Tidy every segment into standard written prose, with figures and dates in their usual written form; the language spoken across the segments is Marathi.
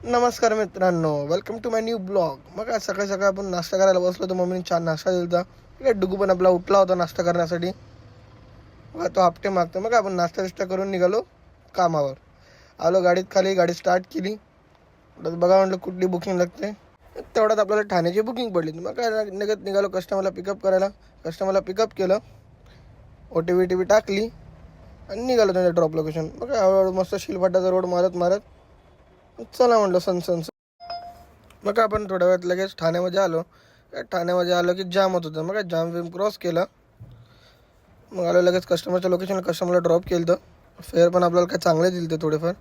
नमस्कार मित्रांनो, welcome to my new blog. मग आज सकाळी सकाळी आपण नाश्ता करायला बसलो तर मम्मीने छान नाश्ता दिला होता. डुगू पण आपला उठला होता नाश्ता करण्यासाठी. मग तो आपटे मागतो. मग आपण नाश्ता विष्टा करून निघालो कामावर. आलो गाडीत खाली, गाडी स्टार्ट केली. बघा म्हटलं कुठली बुकिंग लागते. तेवढ्यात आपल्याला ठाण्याची बुकिंग पडली. मग काय निघालो कस्टमरला पिकअप करायला. कस्टमरला पिकअप केलं, OTV टाकली आणि निघालो त्यांच्या ड्रॉप लोकेशन. मग काय हळूहळू मस्त शिलफाटाचा रोड मारत मारत चला म्हटलं सन. मग आपण थोड्या वेळात लगेच ठाण्यामध्ये आलो. ठाण्यामध्ये आलो की जाम होत होतं. मग जाम विम क्रॉस केला. मग आलो लगेच कस्टमरच्या लोकेशनला, कस्टमरला ड्रॉप केलं. फेअर पण आपल्याला काय चांगले दिले ते थोडेफार.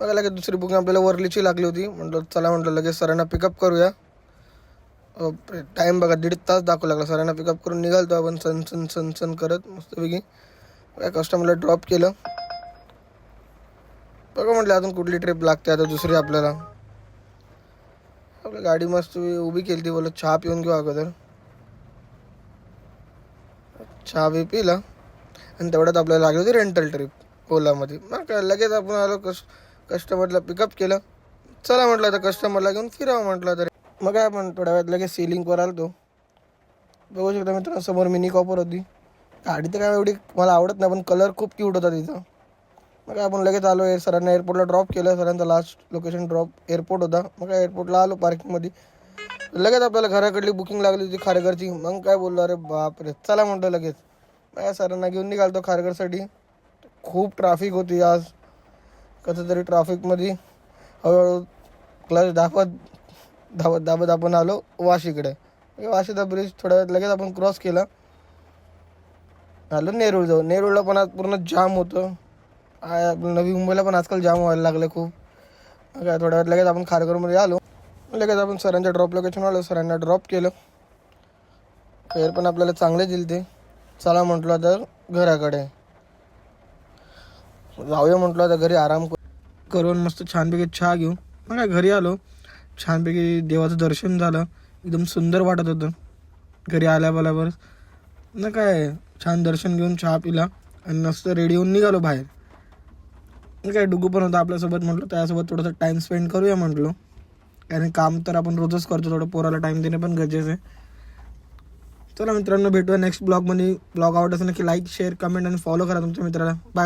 मग लगेच दुसरी बुकिंग आपल्याला वरलीची लागली होती. म्हटलं लगेच सरांना पिकअप करूया. टाईम बघा 1.5 तास दाखवू लागला. सरांना पिकअप करून निघालतो आपण सन करत मस्तपैकी. काय कस्टमरला ड्रॉप केलं. बघा म्हटलं अजून कुठली ट्रिप लागते आता दुसरी आपल्याला. आपली गाडी मस्त उभी केली ती. बोलत चहा पिऊन घेऊ अगोदर. चहा बी पिला आणि तेवढ्यात आपल्याला लागली होती रेंटल ट्रिप ओलामध्ये. मग काय लगेच आपण आलो कस्टमरला पिकअप केलं. चला म्हटलं आता कस्टमरला घेऊन फिरावं म्हटलं तर. मग काय आपण थोड्या वेळात लगेच सिलिंगवर आलो. बघू शकता मित्रांनो समोर मिनी कॉपर होती. गाडी तर काय एवढी मला आवडत नाही, पण कलर खूप क्यूट होता तिचा. मग आपण लगेच आलो. सरांना एअरपोर्टला ड्रॉप केलं. सरांचा लास्ट लोकेशन ड्रॉप एअरपोर्ट होता. मग काय एअरपोर्टला आलो पार्किंगमध्ये. लगेच आपल्याला घराकडली बुकिंग लागली होती खारेघरची. मग काय बोललो, अरे बापरे चला म्हणतो लगेच. मग सरांना घेऊन निघालतो खारेघरसाठी. खूप ट्रॅफिक होती आज. कसं तरी ट्रॅफिकमध्ये हळूहळू क्लच दाबत आपण आलो वाशीकडे. वाशीचा ब्रिज थोड्या वेळात लगेच आपण क्रॉस केला. आलो नेरूळ जाऊ. नेरूळला पण आज पूर्ण जाम होतं. नवी मुंबईला पण आजकाल जाम व्हायला लागलं खूप. काय थोड्या वेळात लगेच आपण खारघरमध्ये आलो. लगेच आपण सरांच्या ड्रॉप लोकेशनवर आलो. सरांना ड्रॉप केलं. फेअर पण आपल्याला चांगले दिले ते. चला म्हटलं तर घराकडे जाऊया. म्हटलं आता घरी आराम करून मस्त छानपैकी चहा घेऊ. मग काय घरी आलो. छानपैकी देवाचं दर्शन झालं. एकदम सुंदर वाटत होतं घरी आल्याबरोबर. ना काय छान दर्शन घेऊन चहा पिला आणि मस्त रेडी होऊन निघालो बाहेर. काय डुगू पण होता आपल्यासोबत. म्हटलं त्यासोबत थोडासा टाईम स्पेंड करूया म्हटलो. कारण काम तर आपण रोजच करतो, थोडं पोराला टाईम देणे पण गरजेचं आहे. चला मित्रांनो भेटूया नेक्स्ट ब्लॉगमध्ये. ब्लॉग आवडत असेल की लाईक शेअर कमेंट आणि फॉलो करा तुमच्या मित्राला. बाय.